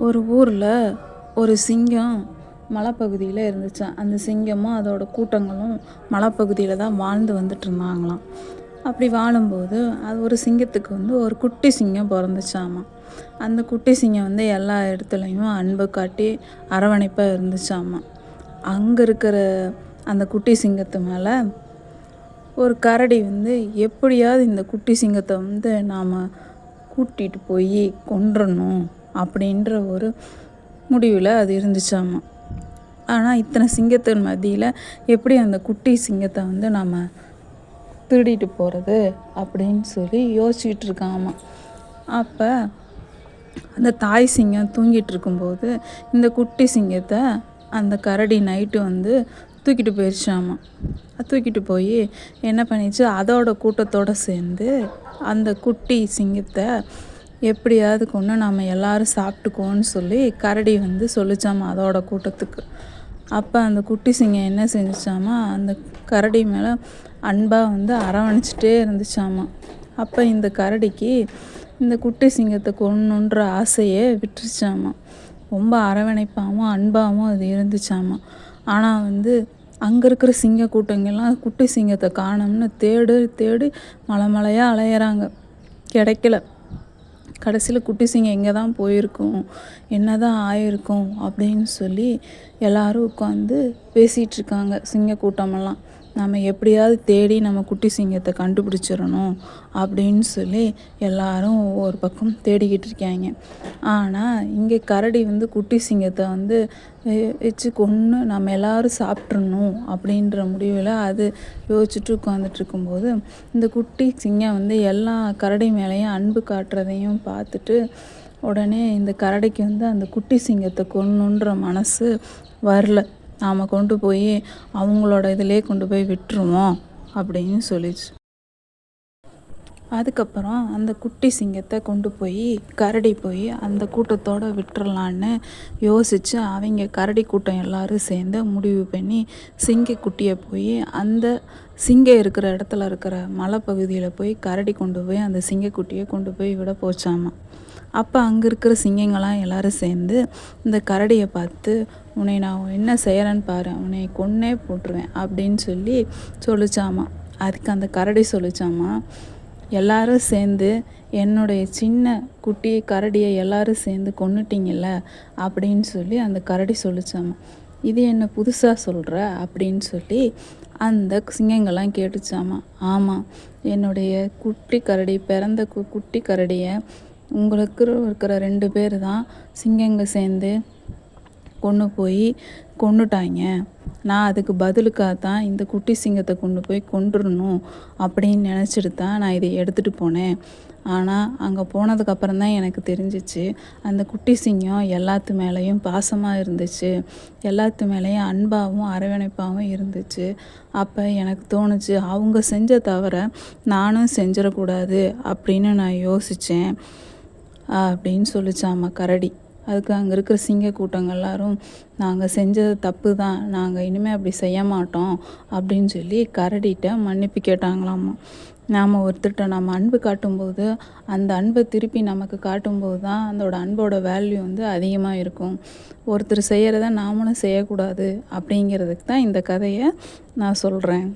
ஒரு ஊரில் ஒரு சிங்கம் மலைப்பகுதியில் இருந்துச்சாம். அந்த சிங்கமும் அதோட கூட்டங்களும் மலைப்பகுதியில் தான் வாழ்ந்து வந்துட்டு இருந்தாங்களாம். அப்படி வாழும்போது அது ஒரு சிங்கத்துக்கு ஒரு குட்டி சிங்கம் பிறந்துச்சாமா. அந்த குட்டி சிங்கம் எல்லா இடத்துலையும் அன்பு காட்டி அரவணைப்பாக இருந்துச்சாமா. அங்கே இருக்கிற அந்த குட்டி சிங்கத்து மேலே ஒரு கரடி எப்படியாவது இந்த குட்டி சிங்கத்தை நாம் கூட்டிகிட்டு போய் கொன்றணும் அப்படின்ற ஒரு முடிவில் அது இருந்துச்சாமா. ஆனால் இத்தனை சிங்கத்தின் மத்தியில் எப்படி அந்த குட்டி சிங்கத்தை நாம் திருடிட்டு போகிறது அப்படின்னு சொல்லி யோசிச்சுட்டு இருக்காமா. அப்போ அந்த தாய் சிங்கம் தூங்கிட்டு இருக்கும்போது இந்த குட்டி சிங்கத்தை அந்த கரடி நைட்டு தூக்கிட்டு போயிடுச்சாமா. தூக்கிட்டு போய் என்ன பண்ணிச்சு, அதோட கூட்டத்தோடு சேர்ந்து அந்த குட்டி சிங்கத்தை எப்படியாவது கொண்டு நம்ம எல்லோரும் சாப்பிட்டுக்கோன்னு சொல்லி கரடி சொல்லிச்சாமா அதோட கூட்டத்துக்கு. அப்போ அந்த குட்டி சிங்கம் என்ன செஞ்சிச்சாமா, அந்த கரடி மேலே அன்பாக அரவணைச்சிட்டே இருந்துச்சாமா. அப்போ இந்த கரடிக்கு இந்த குட்டி சிங்கத்தை கொன்னுன்ற ஆசையே விட்டுருச்சாமா. ரொம்ப அரவணைப்பாகவும் அன்பாகவும் அது இருந்துச்சாமா. ஆனால் அங்கே இருக்கிற சிங்க கூட்டங்கள்லாம் குட்டி சிங்கத்தை காணோம்னு தேடி மலையாக அலையிறாங்க, கிடைக்கல. கடைசியில் குட்டி சிங்கம் எங்கே தான் போயிருக்கும், என்ன தான் ஆயிருக்கும் அப்படின்னு சொல்லி எல்லோரும் உட்காந்து பேசிகிட்ருக்காங்க. சிங்க கூட்டமெல்லாம் நம்ம எப்படியாவது தேடி நம்ம குட்டி சிங்கத்தை கண்டுபிடிச்சிடணும் அப்படின்னு சொல்லி எல்லாரும் ஒவ்வொரு பக்கம் தேடிக்கிட்டு இருக்காங்க. ஆனால் இங்கே கரடி குட்டி சிங்கத்தை வச்சு கொன்று நம்ம எல்லோரும் சாப்பிட்றணும் அப்படின்ற முடிவில் அது யோசிச்சுட்டு உட்காந்துட்டு இருக்கும்போது இந்த குட்டி சிங்கம் எல்லா கரடி மேலேயும் அன்பு காட்டுறதையும் பார்த்துட்டு உடனே இந்த கரடிக்கு அந்த குட்டி சிங்கத்தை கொன்னுன்ற மனசு வரல. நாம் கொண்டு போய் அவங்களோட இதிலே கொண்டு போய் விட்டுருவோம் அப்படின்னு சொல்லிச்சு. அதுக்கப்புறம் அந்த குட்டி சிங்கத்தை கொண்டு போய் கரடி போய் அந்த கூட்டத்தோடு விட்டுறலான்னு யோசித்து அவங்க கரடி கூட்டம் எல்லோரும் சேர்ந்து முடிவு பண்ணி சிங்கக்குட்டியை போய் அந்த சிங்கம் இருக்கிற இடத்துல இருக்கிற மலைப்பகுதியில் போய் கரடி கொண்டு போய் அந்த சிங்கக்குட்டியை கொண்டு போய் விட போச்சாமா. அப்போ அங்கே இருக்கிற சிங்கங்களாம் எல்லோரும் சேர்ந்து இந்த கரடியை பார்த்து, உன்னை நான் என்ன செய்கிறேன்னு பாரு, உன்னை கொன்னே போட்டுருவேன் அப்படின்னு சொல்லி சொல்லிச்சாமா. அதுக்கு அந்த கரடி சொல்லிச்சாமா, எல்லாரும் சேர்ந்து என்னுடைய சின்ன குட்டி கரடியை எல்லாரும் சேர்ந்து கொன்னுட்டிங்கல்ல அப்படின்னு சொல்லி அந்த கரடி சொல்லிச்சாமா. இது என்ன புதுசாக சொல்கிற அப்படின்னு சொல்லி அந்த சிங்கங்கள்லாம் கேட்டுச்சாமா. ஆமாம், என்னுடைய குட்டி கரடி பிறந்த குட்டி கரடியை உங்களுக்கு இருக்கிற 2 பேர் தான் சிங்கங்க சேர்ந்து கொண்டு போய் கொண்டுட்டாங்க. நான் அதுக்கு பதிலுக்காக தான் இந்த குட்டி சிங்கத்தை கொண்டு போய் கொண்டுடணும் அப்படின்னு நினச்சிட்டு தான் நான் இதை எடுத்துகிட்டு போனேன். ஆனால் அங்கே போனதுக்கப்புறம் தான் எனக்கு தெரிஞ்சிச்சு, அந்த குட்டி சிங்கம் எல்லாத்து மேலேயும் பாசமாக இருந்துச்சு, எல்லாத்து மேலேயும் அன்பாகவும் அரவணைப்பாகவும் இருந்துச்சு. அப்போ எனக்கு தோணுச்சு, அவங்க செஞ்ச தவிர நானும் செஞ்சிடக்கூடாது அப்படின்னு நான் யோசித்தேன் அப்படின்னு சொல்லிச்சாமா கரடி. அதுக்கு அங்கே இருக்கிற சிங்க கூட்டங்கள் எல்லாரும், நாங்கள் செஞ்சது தப்பு தான், நாங்கள் இனிமேல் அப்படி செய்ய மாட்டோம் அப்படின்னு சொல்லி கரடிகிட்ட மன்னிப்பு கேட்டாங்களாமா. நாம் ஒருத்தர்கிட்ட நம்ம அன்பு காட்டும்போது அந்த அன்பை திருப்பி நமக்கு காட்டும்போது தான் அதோட அன்போட வேல்யூ அதிகமாக இருக்கும். ஒருத்தர் செய்கிறத நாமளும் செய்யக்கூடாது அப்படிங்கிறதுக்கு தான் இந்த கதையை நான் சொல்கிறேன்.